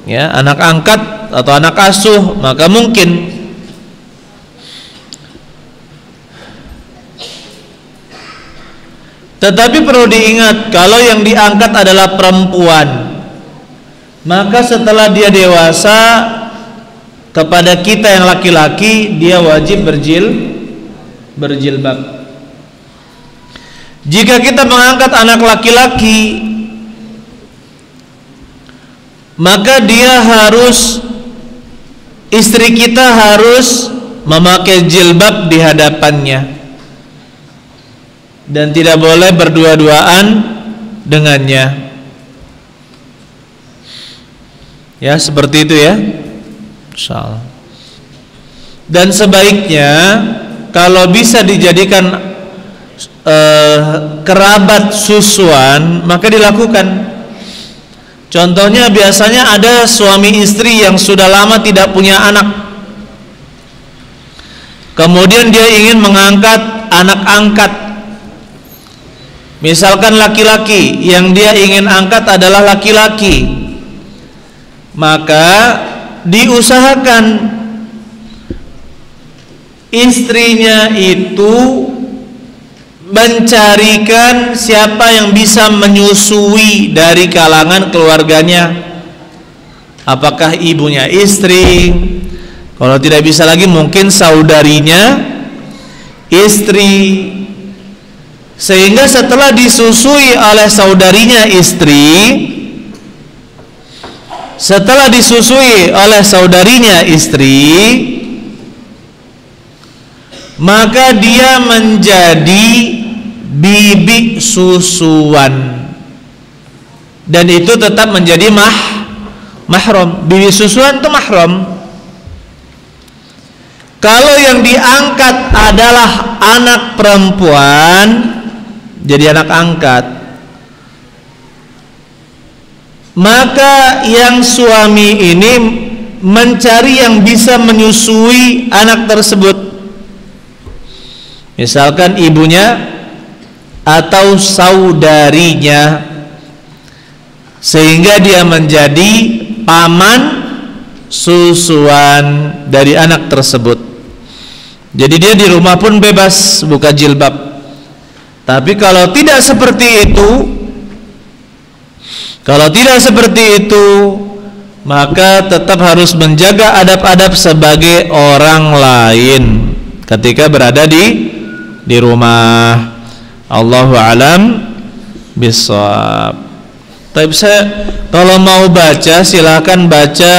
ya, anak angkat atau anak asuh, maka mungkin. Tetapi perlu diingat, kalau yang diangkat adalah perempuan, maka setelah dia dewasa, kepada kita yang laki-laki dia wajib berjilbab. Jika kita mengangkat anak laki-laki, maka istri kita harus memakai jilbab di hadapannya dan tidak boleh berdua-duaan dengannya. Ya, seperti itu ya. Insyaallah. Dan sebaiknya kalau bisa dijadikan kerabat susuan, maka dilakukan. Contohnya biasanya ada suami istri yang sudah lama tidak punya anak, kemudian dia ingin mengangkat anak angkat. Misalkan laki-laki, yang dia ingin angkat adalah laki-laki, maka diusahakan istrinya itu mencarikan siapa yang bisa menyusui dari kalangan keluarganya apakah ibunya istri, kalau tidak bisa lagi mungkin saudarinya istri. Sehingga setelah disusui oleh saudarinya istri, maka dia menjadi bibi susuan, dan itu tetap menjadi mahram. Bibi susuan itu mahram. Kalau yang diangkat adalah anak perempuan, jadi anak angkat, maka yang suami ini mencari yang bisa menyusui anak tersebut, misalkan ibunya atau saudarinya, sehingga dia menjadi paman susuan dari anak tersebut. Jadi dia di rumah pun bebas buka jilbab. Tapi kalau tidak seperti itu, maka tetap harus menjaga adab-adab sebagai orang lain ketika berada di rumah. Allahu a'lam bishawab. Tapi saya kalau mau baca silakan baca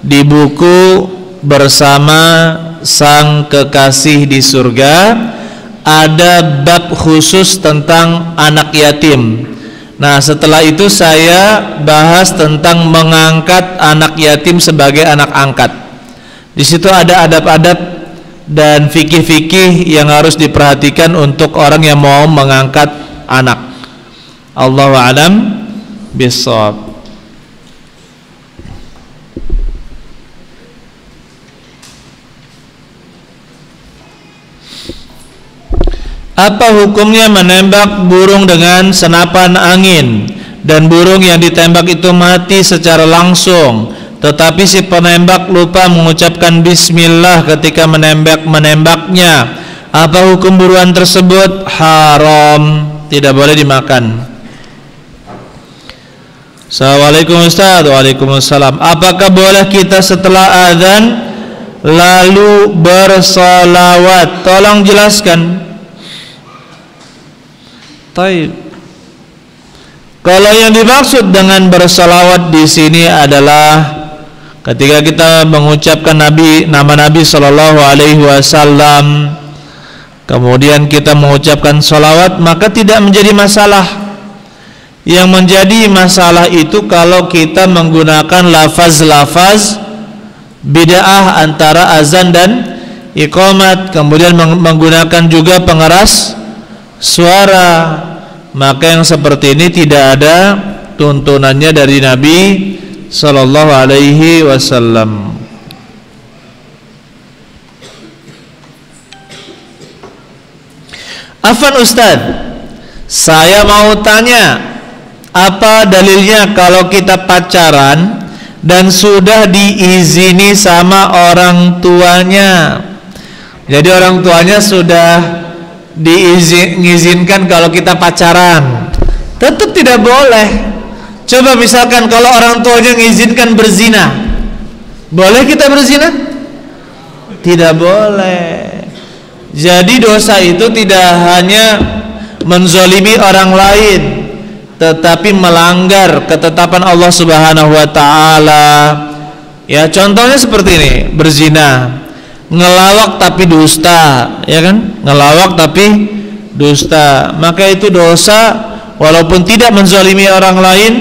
di buku Bersama Sang Kekasih di Surga. Ada bab khusus tentang anak yatim. Nah, setelah itu saya bahas tentang mengangkat anak yatim sebagai anak angkat. Di situ ada adab-adab dan fikih-fikih yang harus diperhatikan untuk orang yang mau mengangkat anak. Allahu a'lam bishawab. Apa hukumnya menembak burung dengan senapan angin dan burung yang ditembak itu mati secara langsung, tetapi si penembak lupa mengucapkan bismillah ketika menembaknya? Apa hukum buruan tersebut? Haram, tidak boleh dimakan. Assalamualaikum Ustaz. Waalaikumsalam. Apakah boleh kita setelah azan lalu bersolawat? Tolong jelaskan. Taib. Kalau yang dimaksud dengan bersalawat di sini adalah ketika kita mengucapkan nama Nabi Shallallahu Alaihi Wasallam, kemudian kita mengucapkan salawat, maka tidak menjadi masalah. Yang menjadi masalah itu kalau kita menggunakan lafaz-lafaz bid'ah antara azan dan iqamat, kemudian menggunakan juga pengeras suara, maka yang seperti ini tidak ada tuntunannya dari Nabi Sallallahu Alaihi Wasallam. Afwan Ustaz, saya mau tanya, apa dalilnya kalau kita pacaran dan sudah diizini sama orang tuanya? Jadi orang tuanya sudah diizinkan kalau kita pacaran, tetap tidak boleh. Coba misalkan kalau orang tuanya mengizinkan berzina, boleh kita berzina? Tidak boleh. Jadi dosa itu tidak hanya menzolimi orang lain, tetapi melanggar ketetapan Allah Subhanahu wa Ta'ala. Ya, contohnya seperti ini, berzina, ngelawak tapi dusta, ya kan? Ngelawak tapi dusta, maka itu dosa walaupun tidak menzalimi orang lain,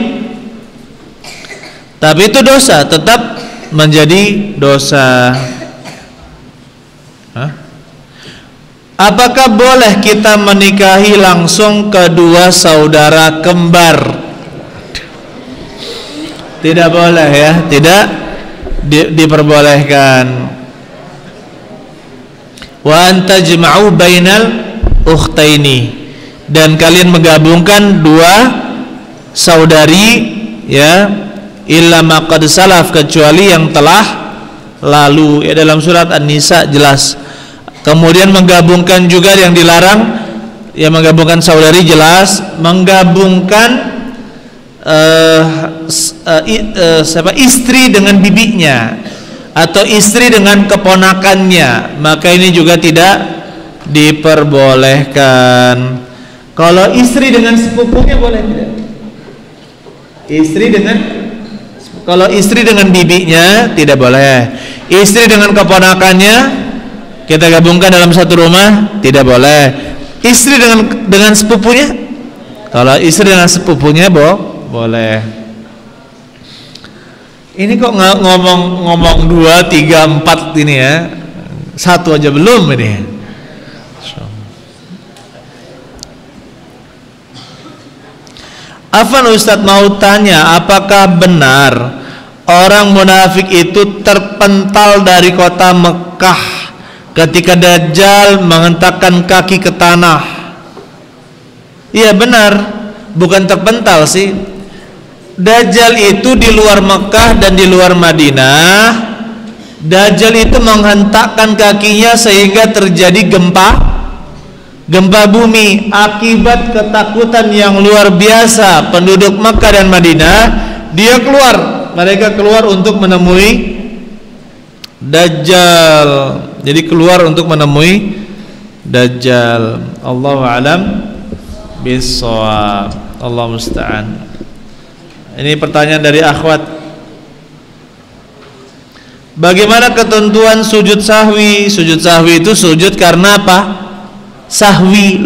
tapi itu dosa, tetap menjadi dosa. Apakah boleh kita menikahi langsung kedua saudara kembar? Tidak boleh ya, tidak diperbolehkan. Wa antajma'u bainal ukhtaini, dan kalian menggabungkan dua saudari, ya, illa ma qad salaf, kecuali yang telah lalu, ya, dalam surat An-Nisa jelas. Kemudian menggabungkan juga yang dilarang, ya, menggabungkan saudari jelas, menggabungkan istri dengan bibinya atau istri dengan keponakannya, maka ini juga tidak diperbolehkan. Kalau istri dengan sepupunya boleh tidak? Kalau istri dengan bibinya tidak boleh. Istri dengan keponakannya kita gabungkan dalam satu rumah tidak boleh. Istri dengan sepupunya, kalau istri dengan sepupunya boleh. Ini kok ngomong 2, 3, 4 ini ya. Satu aja belum ini. Afan Ustadz mau tanya, apakah benar orang munafik itu terpental dari kota Mekah ketika Dajjal menghentakkan kaki ke tanah? Iya benar, bukan terpental sih. Dajjal itu di luar Mekah dan di luar Madinah. Dajjal itu menghentakkan kakinya sehingga terjadi gempa bumi akibat ketakutan yang luar biasa penduduk Mekah dan Madinah. Mereka keluar untuk menemui Dajjal. Jadi keluar untuk menemui Dajjal. Allahu a'lam bissawab. Allah musta'an. Ini pertanyaan dari akhwat. Bagaimana ketentuan sujud sahwi? Sujud sahwi itu sujud karena apa? Sahwi,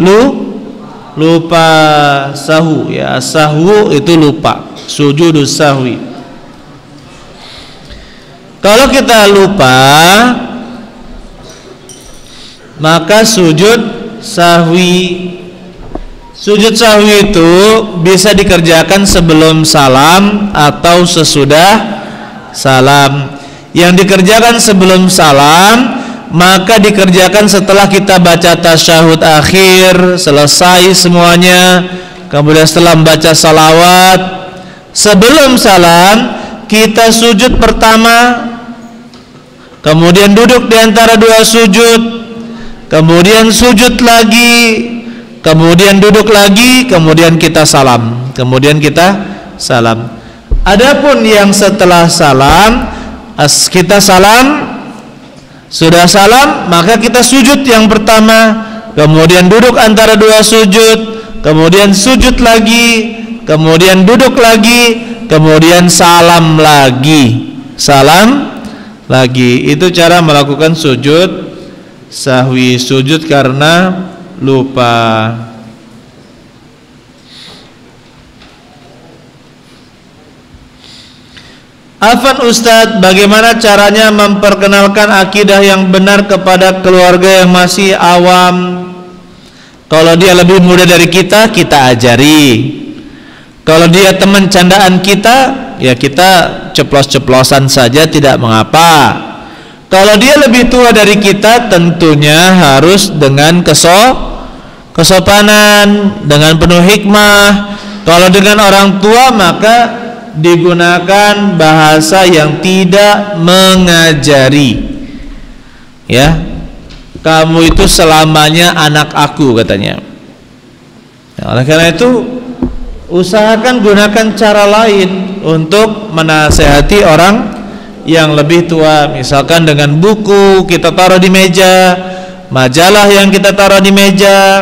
lupa. Sahu ya, sahwu itu lupa. Sujudus sahwi. Kalau kita lupa, maka sujud sahwi. Sujud sahwi itu bisa dikerjakan sebelum salam atau sesudah salam. Yang dikerjakan sebelum salam maka dikerjakan setelah kita baca tasyahud akhir, selesai semuanya. Kemudian setelah membaca salawat, sebelum salam kita sujud pertama, kemudian duduk di antara dua sujud, kemudian sujud lagi, kemudian duduk lagi, kemudian kita salam. Adapun yang setelah salam, kita salam, sudah salam, maka kita sujud yang pertama, kemudian duduk antara dua sujud, kemudian sujud lagi, kemudian duduk lagi, kemudian salam lagi. Itu cara melakukan sujud sahwi, sujud karena lupa. Afan Ustadz, bagaimana caranya memperkenalkan akidah yang benar kepada keluarga yang masih awam? Kalau dia lebih muda dari kita ajari. Kalau dia teman candaan kita, ya kita ceplos-ceplosan saja, tidak mengapa. Kalau dia lebih tua dari kita, tentunya harus dengan kesopanan, dengan penuh hikmah. Kalau dengan orang tua, maka digunakan bahasa yang tidak mengajari. Ya, kamu itu selamanya anak aku, katanya. Oleh karena itu, usahakan gunakan cara lain untuk menasehati orang yang lebih tua. Misalkan dengan buku kita taruh di meja, majalah yang kita taruh di meja,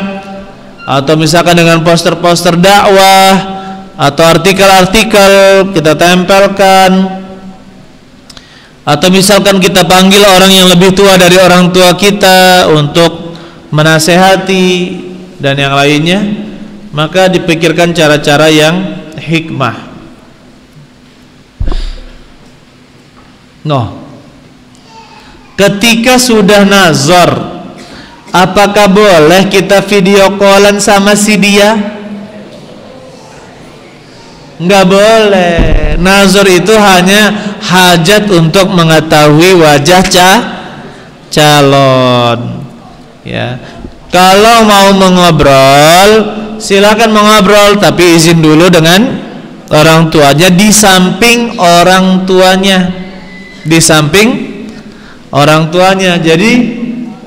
atau misalkan dengan poster-poster dakwah atau artikel-artikel kita tempelkan, atau misalkan kita panggil orang yang lebih tua dari orang tua kita untuk menasehati dan yang lainnya. Maka dipikirkan cara-cara yang hikmah. Ketika sudah nazar, apakah boleh kita video callan sama si dia? Enggak boleh. Nazar itu hanya hajat untuk mengetahui wajah calon. Ya. Kalau mau mengobrol, silakan mengobrol, tapi izin dulu dengan orang tuanya, di samping orang tuanya. Jadi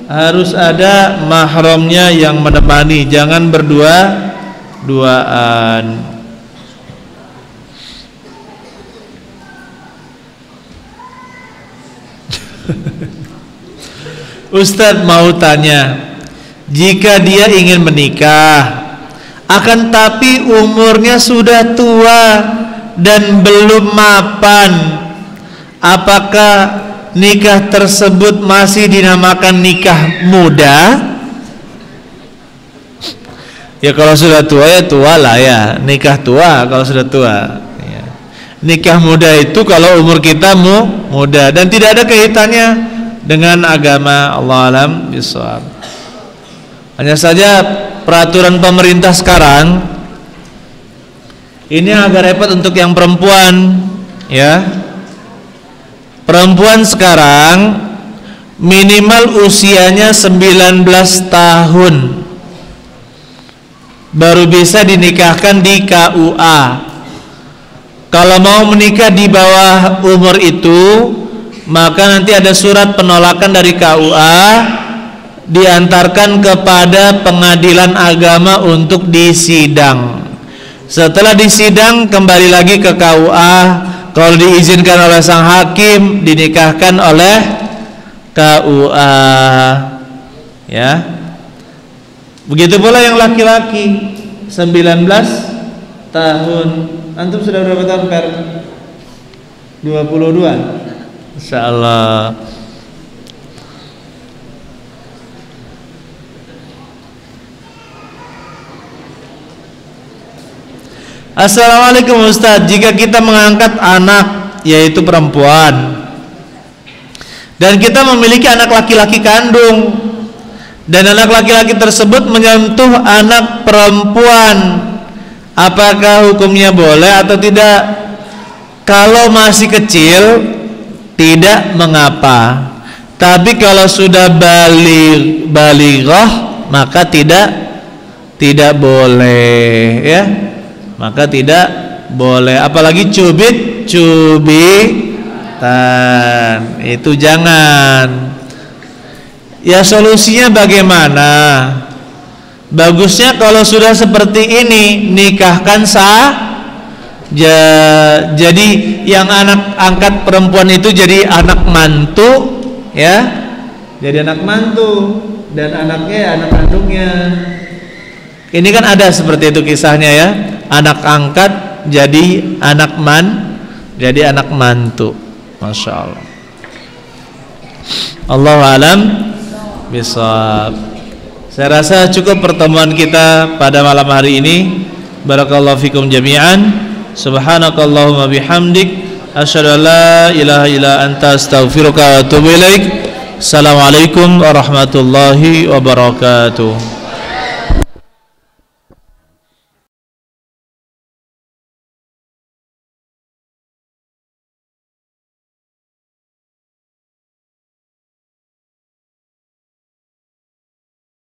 harus ada mahramnya yang menemani, jangan berdua-duaan. Ustadz mau tanya, jika dia ingin menikah akan tapi umurnya sudah tua dan belum mapan, apakah nikah tersebut masih dinamakan nikah muda? Ya kalau sudah tua ya tua lah ya, nikah tua kalau sudah tua ya. Nikah muda itu kalau umur kita muda dan tidak ada kaitannya dengan agama. Allah alam bisawab. Hanya saja peraturan pemerintah sekarang ini agak repot untuk yang perempuan ya. Perempuan sekarang minimal usianya 19 tahun baru bisa dinikahkan di KUA. Kalau mau menikah di bawah umur itu, maka nanti ada surat penolakan dari KUA, diantarkan kepada pengadilan agama untuk disidang. Setelah disidang kembali lagi ke KUA, kalau diizinkan oleh sang hakim dinikahkan oleh KUA ya. Begitu pula yang laki-laki 19 tahun. Antum sudah berapa tahun, Per? 22. Insyaallah. Assalamualaikum Ustaz, jika kita mengangkat anak yaitu perempuan dan kita memiliki anak laki-laki kandung dan anak laki-laki tersebut menyentuh anak perempuan, apakah hukumnya boleh atau tidak? Kalau masih kecil tidak mengapa, tapi kalau sudah balighah maka tidak boleh ya. Maka tidak boleh, apalagi cubitan itu jangan. Ya solusinya bagaimana? Bagusnya kalau sudah seperti ini nikahkan jadi yang anak angkat perempuan itu jadi anak mantu ya, jadi anak mantu dan anaknya ya anak kandungnya. Ini kan ada seperti itu kisahnya ya, anak angkat jadi anak mantu. Masya Allah. Allahu alam bisawab. Saya rasa cukup pertemuan kita pada malam hari ini. Barakallahu fikum jami'an. Subhanakallahumma bihamdik asyhadu an la ilaha illa anta astaghfiruka wa atubu ilaik. Assalamualaikum warahmatullahi wabarakatuh.